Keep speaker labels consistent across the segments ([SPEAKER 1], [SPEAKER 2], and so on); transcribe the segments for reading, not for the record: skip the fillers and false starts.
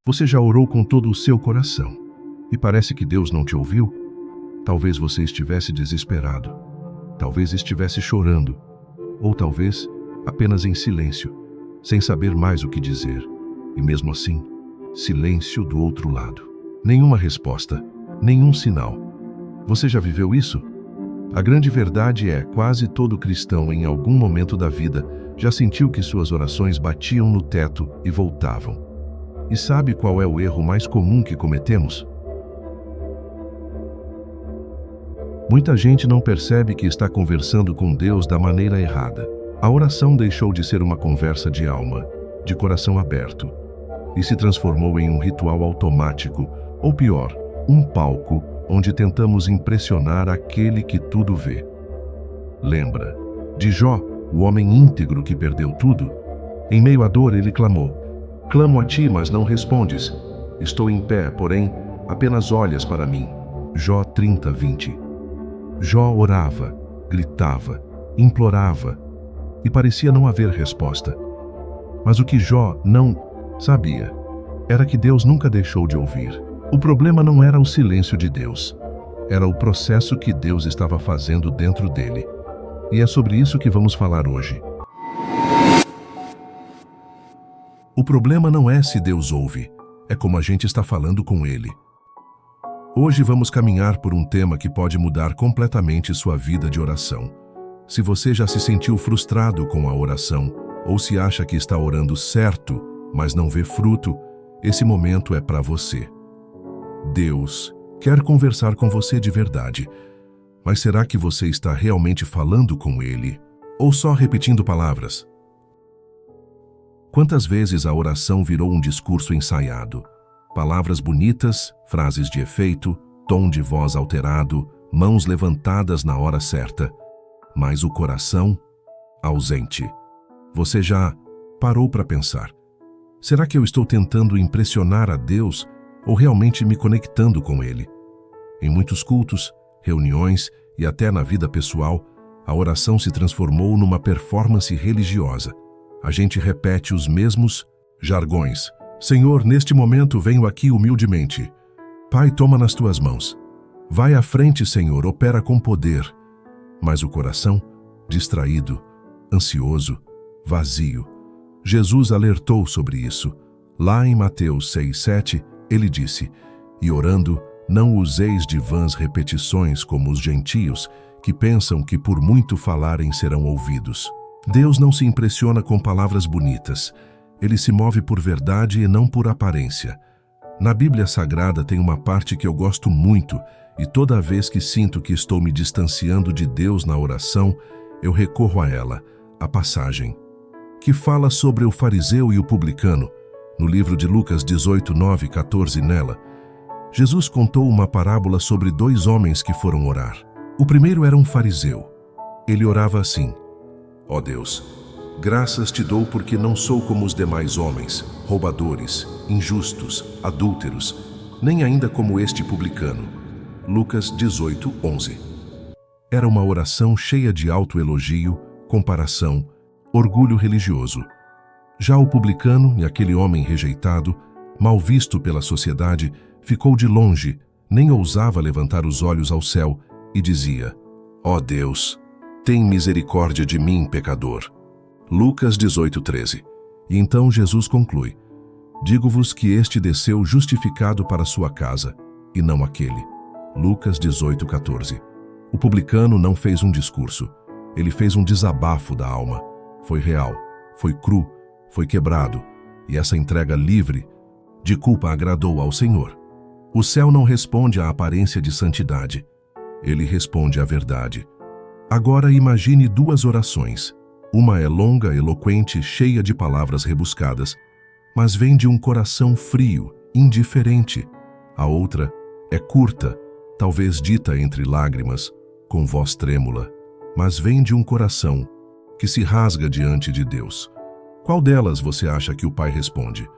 [SPEAKER 1] Você já orou com todo o seu coração e parece que Deus não te ouviu? Talvez você estivesse desesperado, talvez estivesse chorando, ou talvez apenas em silêncio, sem saber mais o que dizer. E mesmo assim, silêncio do outro lado. Nenhuma resposta, nenhum sinal. Você já viveu isso? A grande verdade é, quase todo cristão em algum momento da vida já sentiu que suas orações batiam no teto e voltavam. E sabe qual é o erro mais comum que cometemos? Muita gente não percebe que está conversando com Deus da maneira errada. A oração deixou de ser uma conversa de alma, de coração aberto, e se transformou em um ritual automático, ou pior, um palco onde tentamos impressionar aquele que tudo vê. Lembra de Jó, o homem íntegro que perdeu tudo? Em meio à dor ele clamou: "Clamo a ti, mas não respondes. Estou em pé, porém, apenas olhas para mim." Jó 30:20. Jó orava, gritava, implorava, e parecia não haver resposta. Mas o que Jó não sabia era que Deus nunca deixou de ouvir. O problema não era o silêncio de Deus, era o processo que Deus estava fazendo dentro dele. E é sobre isso que vamos falar hoje. O problema não é se Deus ouve, é como a gente está falando com Ele. Hoje vamos caminhar por um tema que pode mudar completamente sua vida de oração. Se você já se sentiu frustrado com a oração, ou se acha que está orando certo, mas não vê fruto, esse momento é para você. Deus quer conversar com você de verdade, mas será que você está realmente falando com Ele, ou só repetindo palavras? Quantas vezes a oração virou um discurso ensaiado? Palavras bonitas, frases de efeito, tom de voz alterado, mãos levantadas na hora certa, mas o coração ausente. Você já parou para pensar: será que eu estou tentando impressionar a Deus ou realmente me conectando com Ele? Em muitos cultos, reuniões e até na vida pessoal, a oração se transformou numa performance religiosa. A gente repete os mesmos jargões. Senhor, neste momento venho aqui humildemente. Pai, toma nas tuas mãos. Vai à frente, Senhor, opera com poder. Mas o coração, distraído, ansioso, vazio. Jesus alertou sobre isso. Lá em Mateus 6:7, ele disse: "E orando, não useis de vãs repetições como os gentios, que pensam que por muito falarem serão ouvidos." Deus não se impressiona com palavras bonitas. Ele se move por verdade e não por aparência. Na Bíblia Sagrada tem uma parte que eu gosto muito, e toda vez que sinto que estou me distanciando de Deus na oração, eu recorro a ela, a passagem que fala sobre o fariseu e o publicano. No livro de Lucas 18:9-14, nela, Jesus contou uma parábola sobre dois homens que foram orar. O primeiro era um fariseu. Ele orava assim: "Ó Deus, graças te dou porque não sou como os demais homens, roubadores, injustos, adúlteros, nem ainda como este publicano." Lucas 18:11. Era uma oração cheia de autoelogio, comparação, orgulho religioso. Já o publicano, e aquele homem rejeitado, mal visto pela sociedade, ficou de longe, nem ousava levantar os olhos ao céu e dizia: "Ó Deus, tem misericórdia de mim, pecador." Lucas 18:13. E então Jesus conclui: "Digo-vos que este desceu justificado para sua casa, e não aquele." Lucas 18:14. O publicano não fez um discurso, ele fez um desabafo da alma. Foi real, foi cru, foi quebrado, e essa entrega livre de culpa agradou ao Senhor. O céu não responde à aparência de santidade, ele responde à verdade. Agora imagine duas orações. Uma é longa, eloquente, cheia de palavras rebuscadas, mas vem de um coração frio, indiferente. A outra é curta, talvez dita entre lágrimas, com voz trêmula, mas vem de um coração que se rasga diante de Deus. Qual delas você acha que o Pai responde?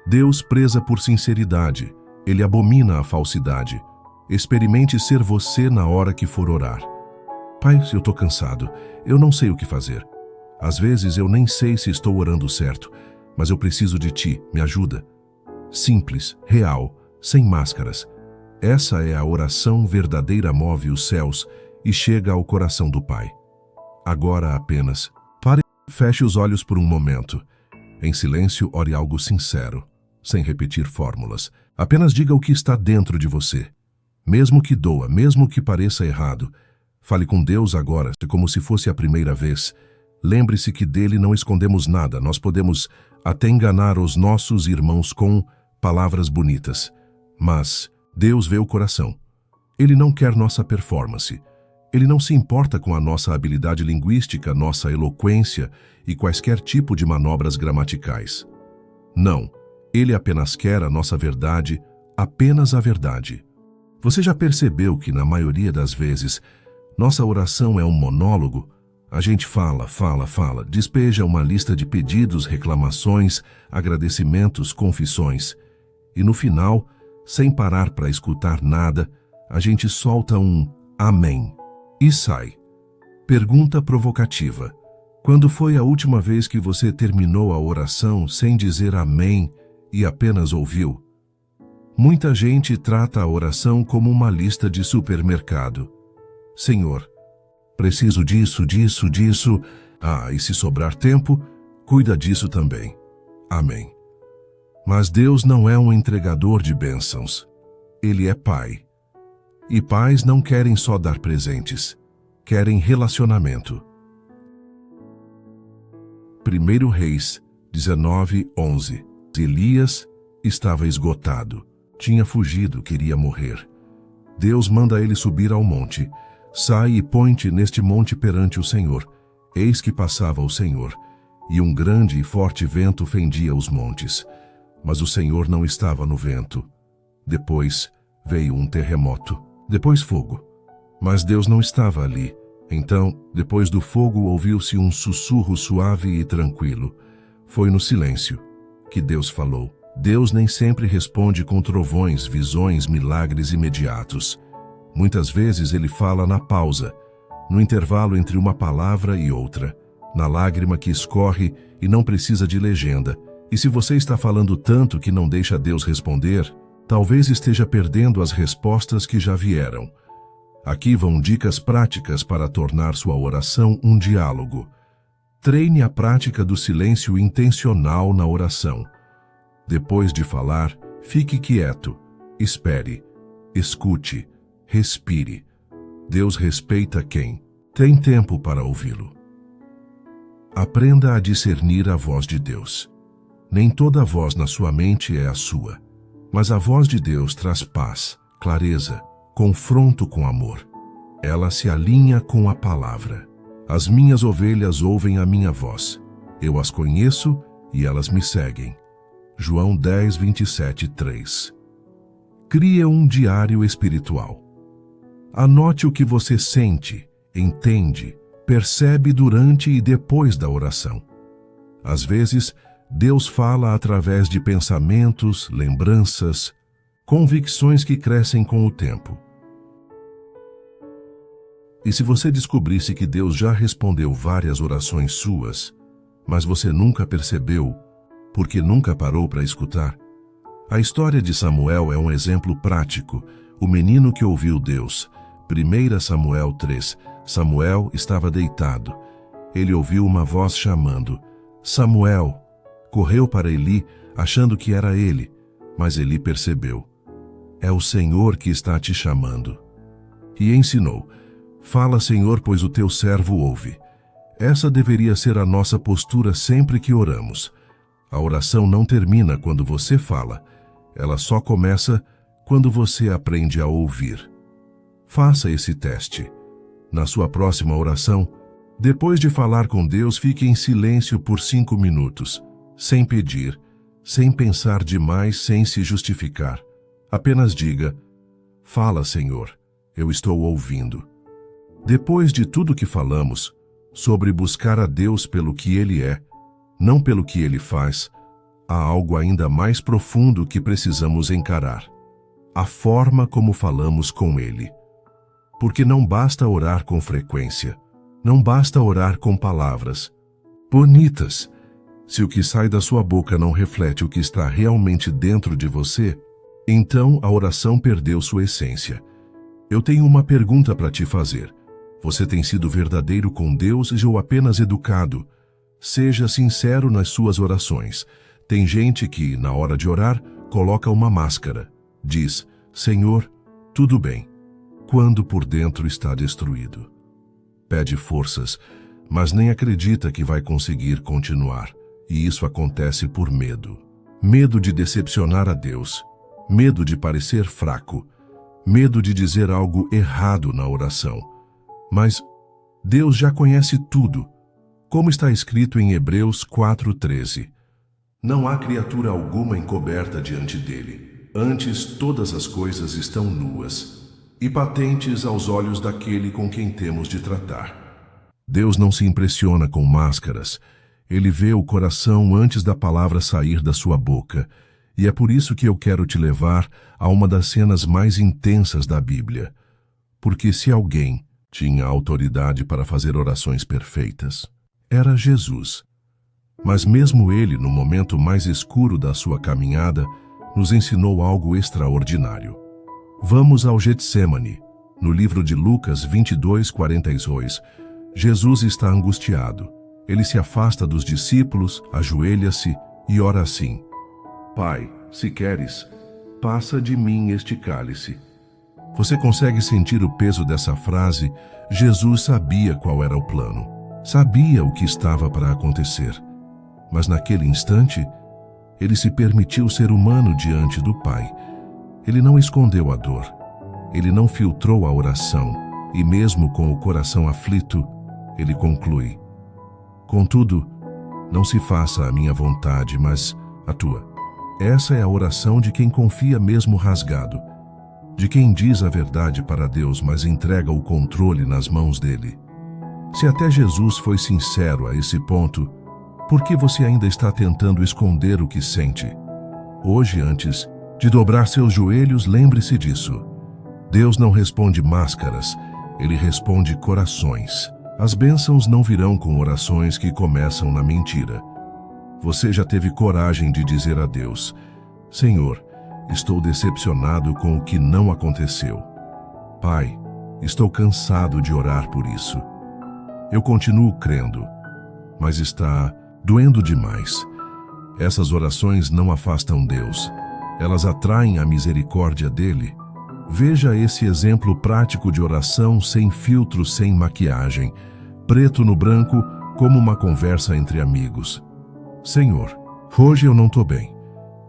[SPEAKER 1] Deus preza por sinceridade, Ele abomina a falsidade. Experimente ser você na hora que for orar. Pai, eu estou cansado, eu não sei o que fazer. Às vezes eu nem sei se estou orando certo, mas eu preciso de Ti, me ajuda. simples, real, sem máscaras. Essa é a oração verdadeira, move os céus e chega ao coração do Pai. Agora apenas pare, feche os olhos por um momento. Em silêncio, ore algo sincero, sem repetir fórmulas. Apenas diga o que está dentro de você. Mesmo que doa, mesmo que pareça errado, fale com Deus agora, como se fosse a primeira vez. Lembre-se que dele não escondemos nada. Nós podemos até enganar os nossos irmãos com palavras bonitas, mas Deus vê o coração. Ele não quer nossa performance. Ele não se importa com a nossa habilidade linguística, nossa eloquência e quaisquer tipo de manobras gramaticais. Não, ele apenas quer a nossa verdade, apenas a verdade. Você já percebeu que, na maioria das vezes, nossa oração é um monólogo? A gente fala, despeja uma lista de pedidos, reclamações, agradecimentos, confissões. E no final, sem parar para escutar nada, a gente solta um amém e sai. Pergunta provocativa. Quando foi a última vez que você terminou a oração sem dizer amém e apenas ouviu? Muita gente trata a oração como uma lista de supermercado. Senhor, preciso disso. E se sobrar tempo, cuida disso também. Amém. Mas Deus não é um entregador de bênçãos. Ele é Pai. E pais não querem só dar presentes, querem relacionamento. 1 Reis 19:11. Elias estava esgotado, tinha fugido, queria morrer. Deus manda ele subir ao monte. Sai e põe-te neste monte perante o Senhor. Eis que passava o Senhor, e um grande e forte vento fendia os montes. Mas o Senhor não estava no vento. Depois veio um terremoto, depois fogo. Mas Deus não estava ali. Então, depois do fogo, ouviu-se um sussurro suave e tranquilo. Foi no silêncio que Deus falou. Deus nem sempre responde com trovões, visões, milagres imediatos. Muitas vezes ele fala na pausa, no intervalo entre uma palavra e outra, na lágrima que escorre e não precisa de legenda. E se você está falando tanto que não deixa Deus responder, talvez esteja perdendo as respostas que já vieram. Aqui vão dicas práticas para tornar sua oração um diálogo. Treine a prática do silêncio intencional na oração. Depois de falar, fique quieto, espere, escute, respire. Deus respeita quem tem tempo para ouvi-lo. Aprenda a discernir a voz de Deus. Nem toda voz na sua mente é a sua, mas a voz de Deus traz paz, clareza, confronto com amor. Ela se alinha com a palavra. As minhas ovelhas ouvem a minha voz. Eu as conheço e elas me seguem. João 10:27-3. Crie um diário espiritual. Anote o que você sente, entende, percebe durante e depois da oração. Às vezes, Deus fala através de pensamentos, lembranças, convicções que crescem com o tempo. E se você descobrisse que Deus já respondeu várias orações suas, mas você nunca percebeu, porque nunca parou para escutar? A história de Samuel é um exemplo prático. O menino que ouviu Deus. 1 Samuel 3. Samuel estava deitado. Ele ouviu uma voz chamando: Samuel. Correu para Eli, achando que era ele, mas Eli percebeu: é o Senhor que está te chamando. E ensinou: fala, Senhor, pois o teu servo ouve. Essa deveria ser a nossa postura sempre que oramos. A oração não termina quando você fala, ela só começa quando você aprende a ouvir. Faça esse teste. Na sua próxima oração, depois de falar com Deus, fique em silêncio por 5 minutos, sem pedir, sem pensar demais, sem se justificar. Apenas diga: fala, Senhor, eu estou ouvindo. Depois de tudo que falamos sobre buscar a Deus pelo que Ele é, não pelo que Ele faz, há algo ainda mais profundo que precisamos encarar: a forma como falamos com Ele. Porque não basta orar com frequência, não basta orar com palavras bonitas. Se o que sai da sua boca não reflete o que está realmente dentro de você, então a oração perdeu sua essência. Eu tenho uma pergunta para te fazer. Você tem sido verdadeiro com Deus ou apenas educado? Seja sincero nas suas orações. Tem gente que, na hora de orar, coloca uma máscara. Diz, Senhor, tudo bem, quando por dentro está destruído. Pede forças, mas nem acredita que vai conseguir continuar. E isso acontece por medo. Medo de decepcionar a Deus. Medo de parecer fraco. Medo de dizer algo errado na oração. Mas Deus já conhece tudo. Como está escrito em Hebreus 4:13. Não há criatura alguma encoberta diante dele. Antes todas as coisas estão nuas e patentes aos olhos daquele com quem temos de tratar. Deus não se impressiona com máscaras. Ele vê o coração antes da palavra sair da sua boca. E é por isso que eu quero te levar a uma das cenas mais intensas da Bíblia. Porque se alguém tinha autoridade para fazer orações perfeitas, era Jesus. Mas mesmo ele, no momento mais escuro da sua caminhada, nos ensinou algo extraordinário. Vamos ao Getsêmani. No livro de Lucas 22:42, Jesus está angustiado. Ele se afasta dos discípulos, ajoelha-se e ora assim: Pai, se queres, passa de mim este cálice. Você consegue sentir o peso dessa frase? Jesus sabia qual era o plano. Sabia o que estava para acontecer. Mas naquele instante, ele se permitiu ser humano diante do Pai. Ele não escondeu a dor. Ele não filtrou a oração. E mesmo com o coração aflito, ele conclui: Contudo, não se faça a minha vontade, mas a tua. Essa é a oração de quem confia mesmo rasgado. De quem diz a verdade para Deus, mas entrega o controle nas mãos dele. Se até Jesus foi sincero a esse ponto, por que você ainda está tentando esconder o que sente? Hoje, antes de dobrar seus joelhos, lembre-se disso. Deus não responde máscaras, ele responde corações. As bênçãos não virão com orações que começam na mentira. Você já teve coragem de dizer a Deus: Senhor, estou decepcionado com o que não aconteceu. Pai, estou cansado de orar por isso. Eu continuo crendo, mas está doendo demais. Essas orações não afastam Deus. Elas atraem a misericórdia dele. Veja esse exemplo prático de oração sem filtro, sem maquiagem, preto no branco, como uma conversa entre amigos. Senhor, hoje eu não estou bem.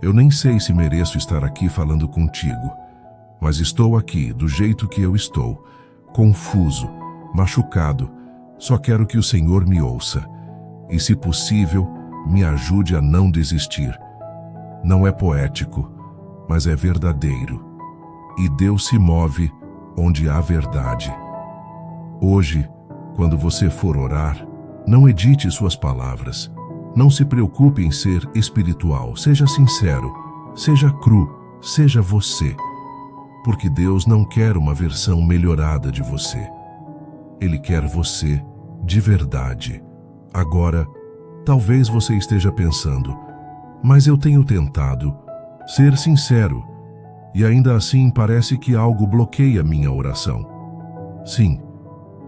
[SPEAKER 1] Eu nem sei se mereço estar aqui falando contigo, mas estou aqui do jeito que eu estou, confuso, machucado. Só quero que o Senhor me ouça e, se possível, me ajude a não desistir. Não é poético, mas é verdadeiro. E Deus se move onde há verdade. Hoje, quando você for orar, não edite suas palavras. Não se preocupe em ser espiritual. Seja sincero, seja cru, seja você. Porque Deus não quer uma versão melhorada de você. Ele quer você de verdade. Agora, talvez você esteja pensando: mas eu tenho tentado ser sincero, e ainda assim parece que algo bloqueia minha oração. Sim,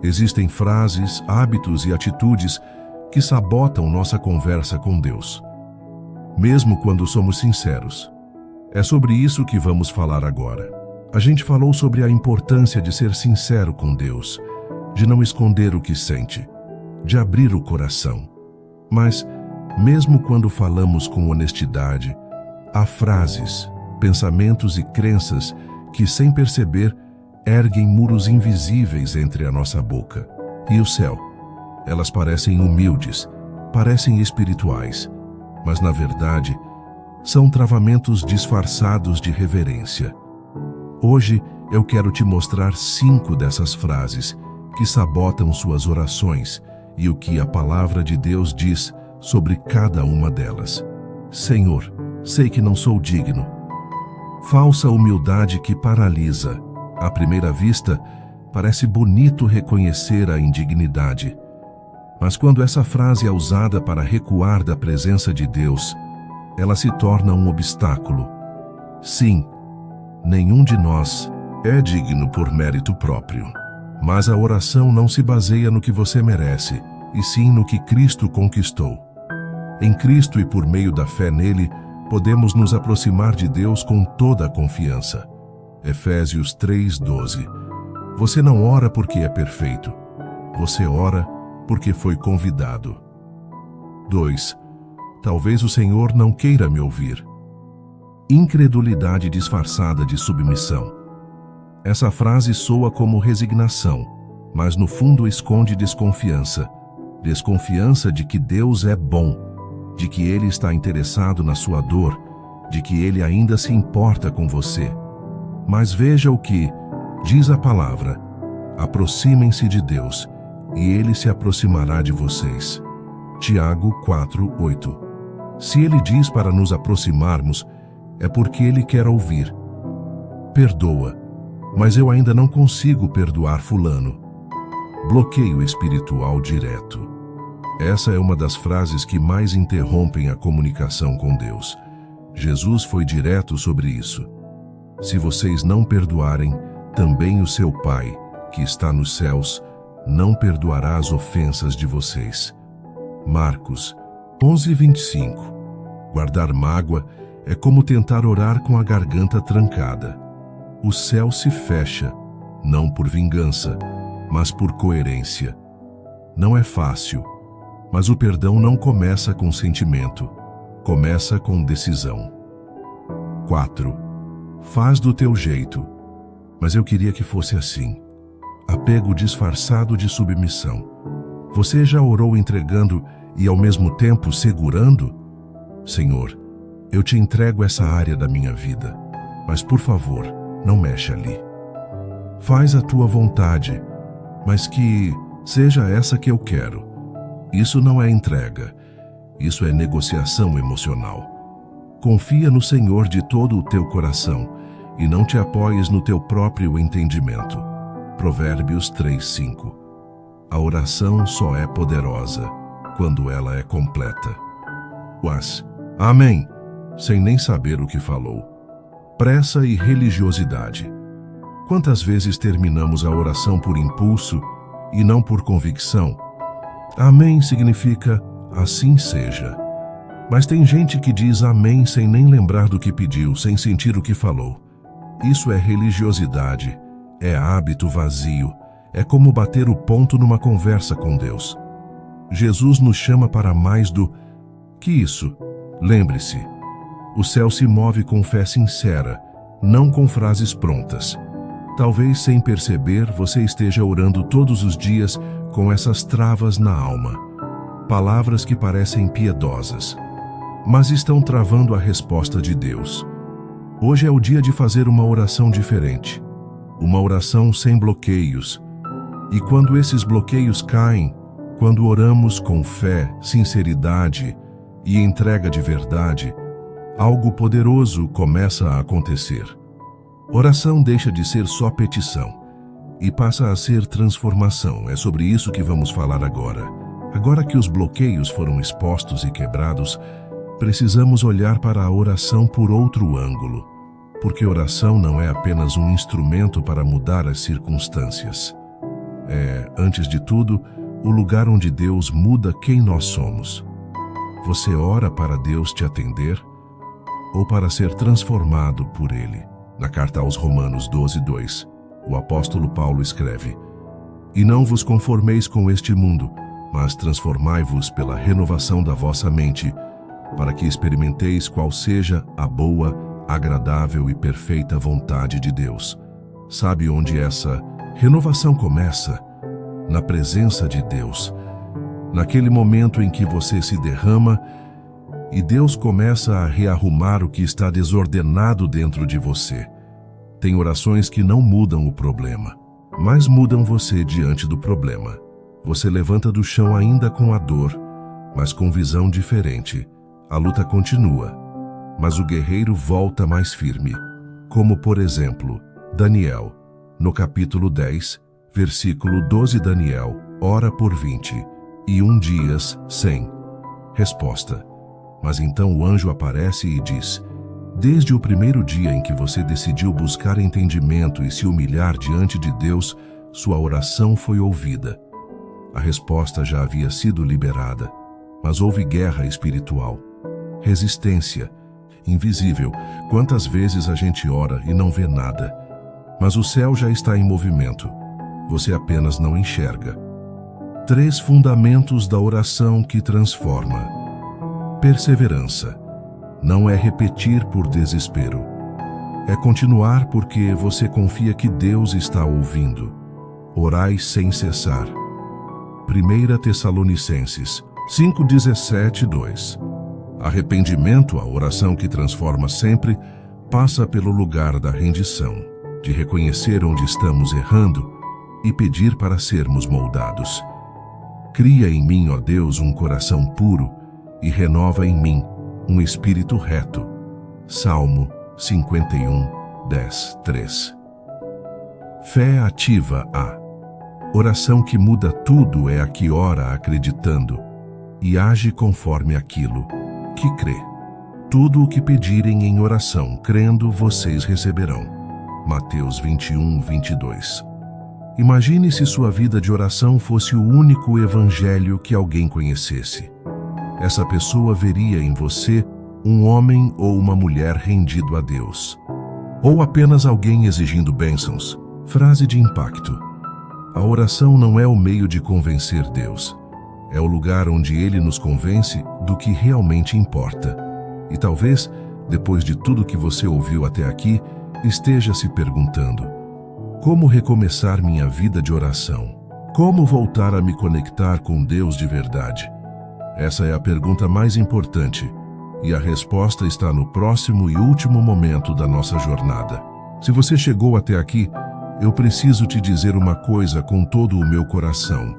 [SPEAKER 1] existem frases, hábitos e atitudes que sabotam nossa conversa com Deus, mesmo quando somos sinceros. É sobre isso que vamos falar agora. A gente falou sobre a importância de ser sincero com Deus, de não esconder o que sente, de abrir o coração. Mas, mesmo quando falamos com honestidade, há frases, pensamentos e crenças que, sem perceber, erguem muros invisíveis entre a nossa boca e o céu. Elas parecem humildes, parecem espirituais, mas, na verdade, são travamentos disfarçados de reverência. Hoje, eu quero te mostrar 5 dessas frases que sabotam suas orações e o que a palavra de Deus diz sobre cada uma delas. Senhor, sei que não sou digno. Falsa humildade que paralisa. À primeira vista, parece bonito reconhecer a indignidade. Mas quando essa frase é usada para recuar da presença de Deus, ela se torna um obstáculo. Sim, nenhum de nós é digno por mérito próprio. Mas a oração não se baseia no que você merece, e sim no que Cristo conquistou. Em Cristo e por meio da fé nele, podemos nos aproximar de Deus com toda a confiança. Efésios 3:12. Você não ora porque é perfeito. Você ora porque foi convidado. 2. Talvez o Senhor não queira me ouvir. Incredulidade disfarçada de submissão. Essa frase soa como resignação, mas no fundo esconde desconfiança. Desconfiança de que Deus é bom, de que Ele está interessado na sua dor, de que Ele ainda se importa com você. Mas veja o que diz a palavra: aproximem-se de Deus, e Ele se aproximará de vocês. Tiago 4:8. Se Ele diz para nos aproximarmos, é porque Ele quer ouvir. Perdoa, mas eu ainda não consigo perdoar fulano. Bloqueio espiritual direto. Essa é uma das frases que mais interrompem a comunicação com Deus. Jesus foi direto sobre isso. Se vocês não perdoarem, também o seu Pai, que está nos céus, não perdoará as ofensas de vocês. Marcos 11:25. Guardar mágoa é como tentar orar com a garganta trancada. O céu se fecha, não por vingança, mas por coerência. Não é fácil, mas o perdão não começa com sentimento, começa com decisão. 4. Faz do teu jeito, mas eu queria que fosse assim. Apego disfarçado de submissão. Você já orou entregando e ao mesmo tempo segurando? Senhor, eu te entrego essa área da minha vida, mas por favor, não mexa ali. Faz a tua vontade, mas que seja essa que eu quero. Isso não é entrega, isso é negociação emocional. Confia no Senhor de todo o teu coração e não te apoies no teu próprio entendimento. Provérbios 3:5. A oração só é poderosa quando ela é completa. Mas, amém, sem nem saber o que falou. Pressa e religiosidade. Quantas vezes terminamos a oração por impulso e não por convicção? Amém significa assim seja. Mas tem gente que diz amém sem nem lembrar do que pediu, sem sentir o que falou. Isso é religiosidade, é hábito vazio, é como bater o ponto numa conversa com Deus. Jesus nos chama para mais do que isso. Lembre-se, o céu se move com fé sincera, não com frases prontas. Talvez sem perceber você esteja orando todos os dias com essas travas na alma. Palavras que parecem piedosas, mas estão travando a resposta de Deus. Hoje é o dia de fazer uma oração diferente. Uma oração sem bloqueios. E quando esses bloqueios caem, quando oramos com fé, sinceridade e entrega de verdade, algo poderoso começa a acontecer. Oração deixa de ser só petição e passa a ser transformação. É sobre isso que vamos falar agora. Agora que os bloqueios foram expostos e quebrados, precisamos olhar para a oração por outro ângulo, porque oração não é apenas um instrumento para mudar as circunstâncias. É, antes de tudo, o lugar onde Deus muda quem nós somos. Você ora para Deus te atender ou para ser transformado por Ele? Na carta aos Romanos 12:2, o apóstolo Paulo escreve: E não vos conformeis com este mundo, mas transformai-vos pela renovação da vossa mente, para que experimenteis qual seja a boa, agradável e perfeita vontade de Deus. Sabe onde essa renovação começa? Na presença de Deus. Naquele momento em que você se derrama e Deus começa a rearrumar o que está desordenado dentro de você. Tem orações que não mudam o problema, mas mudam você diante do problema. Você levanta do chão ainda com a dor, mas com visão diferente. A luta continua, mas o guerreiro volta mais firme. Como, por exemplo, Daniel, no capítulo 10, versículo 12. Daniel ora por 20. e 1 dias 100. Resposta: mas então o anjo aparece e diz: desde o primeiro dia em que você decidiu buscar entendimento e se humilhar diante de Deus, sua oração foi ouvida. A resposta já havia sido liberada, mas houve guerra espiritual, resistência, invisível. Quantas vezes a gente ora e não vê nada, mas o céu já está em movimento, você apenas não enxerga. 3 fundamentos da oração que transforma. Perseverança. Não é repetir por desespero. É continuar porque você confia que Deus está ouvindo. Orai sem cessar. 1 Tessalonicenses 5:17-2. Arrependimento, a oração que transforma sempre, passa pelo lugar da rendição, de reconhecer onde estamos errando e pedir para sermos moldados. Cria em mim, ó Deus, um coração puro e renova em mim um espírito reto. Salmo 51:10-3. Fé ativa. A oração que muda tudo é a que ora acreditando e age conforme aquilo que crê. Tudo o que pedirem em oração, crendo, vocês receberão. Mateus 21:22. Imagine se sua vida de oração fosse o único evangelho que alguém conhecesse. Essa pessoa veria em você um homem ou uma mulher rendido a Deus. Ou apenas alguém exigindo bênçãos. Frase de impacto. A oração não é o meio de convencer Deus. É o lugar onde Ele nos convence do que realmente importa. E talvez, depois de tudo que você ouviu até aqui, esteja se perguntando: como recomeçar minha vida de oração? Como voltar a me conectar com Deus de verdade? Essa é a pergunta mais importante, e a resposta está no próximo e último momento da nossa jornada. Se você chegou até aqui, eu preciso te dizer uma coisa com todo o meu coração.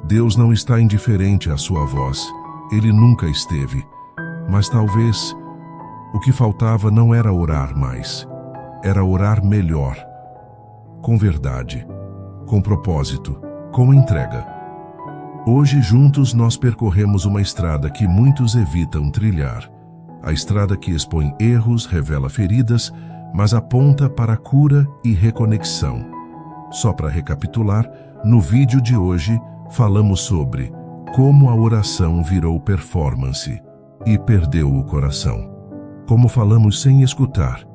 [SPEAKER 1] Deus não está indiferente à sua voz. Ele nunca esteve. Mas talvez o que faltava não era orar mais. Era orar melhor. Com verdade, com propósito, com entrega. Hoje, juntos, nós percorremos uma estrada que muitos evitam trilhar. A estrada que expõe erros, revela feridas, mas aponta para a cura e reconexão. Só para recapitular, no vídeo de hoje, falamos sobre como a oração virou performance e perdeu o coração. Como falamos sem escutar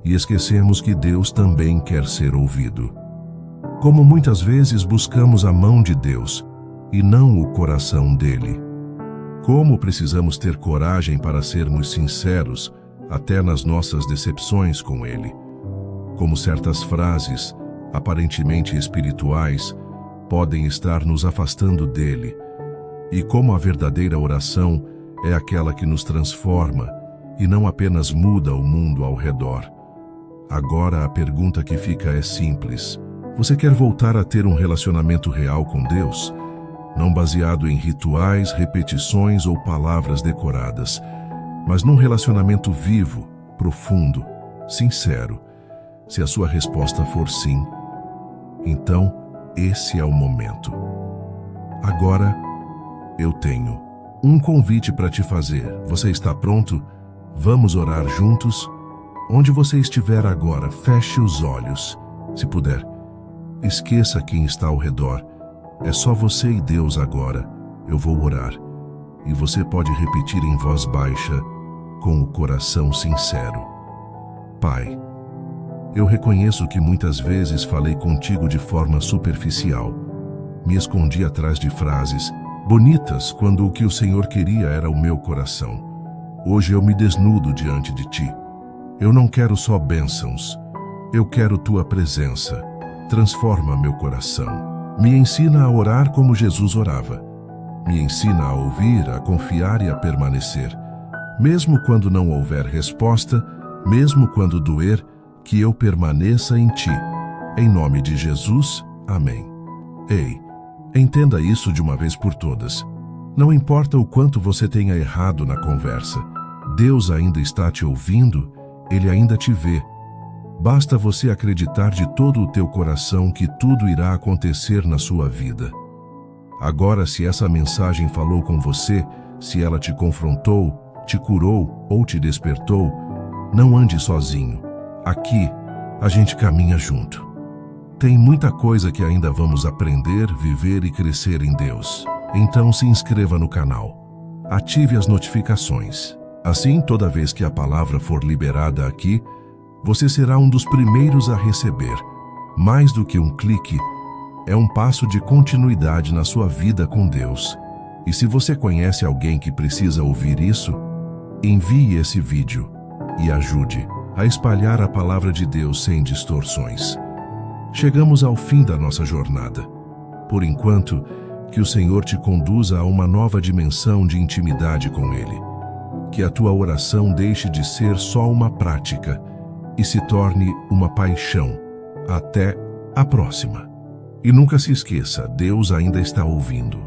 [SPEAKER 1] e esquecemos que Deus também quer ser ouvido. Como muitas vezes buscamos a mão de Deus e não o coração dele. Como precisamos ter coragem para sermos sinceros até nas nossas decepções com ele. Como certas frases, aparentemente espirituais, podem estar nos afastando dele. E como a verdadeira oração é aquela que nos transforma e não apenas muda o mundo ao redor. Agora a pergunta que fica é simples. Você quer voltar a ter um relacionamento real com Deus? Não baseado em rituais, repetições ou palavras decoradas, mas num relacionamento vivo, profundo, sincero. Se a sua resposta for sim, então esse é o momento. Agora, eu tenho um convite para te fazer. Você está pronto? Vamos orar juntos? Onde você estiver agora, feche os olhos. Se puder, esqueça quem está ao redor. É só você e Deus agora. Eu vou orar. E você pode repetir em voz baixa, com o coração sincero. Pai, eu reconheço que muitas vezes falei contigo de forma superficial. Me escondi atrás de frases bonitas quando o que o Senhor queria era o meu coração. Hoje eu me desnudo diante de ti. Eu não quero só bênçãos. Eu quero tua presença. Transforma meu coração. Me ensina a orar como Jesus orava. Me ensina a ouvir, a confiar e a permanecer. Mesmo quando não houver resposta, mesmo quando doer, que eu permaneça em ti. Em nome de Jesus, amém. Ei, entenda isso de uma vez por todas. Não importa o quanto você tenha errado na conversa, Deus ainda está te ouvindo, Ele ainda te vê. Basta você acreditar de todo o teu coração que tudo irá acontecer na sua vida. Agora, se essa mensagem falou com você, se ela te confrontou, te curou ou te despertou, não ande sozinho. Aqui, a gente caminha junto. Tem muita coisa que ainda vamos aprender, viver e crescer em Deus. Então se inscreva no canal. Ative as notificações. Assim, toda vez que a palavra for liberada aqui, você será um dos primeiros a receber. Mais do que um clique, é um passo de continuidade na sua vida com Deus. E se você conhece alguém que precisa ouvir isso, envie esse vídeo e ajude a espalhar a palavra de Deus sem distorções. Chegamos ao fim da nossa jornada. Por enquanto, que o Senhor te conduza a uma nova dimensão de intimidade com Ele. Que a tua oração deixe de ser só uma prática e se torne uma paixão. Até a próxima. E nunca se esqueça, Deus ainda está ouvindo.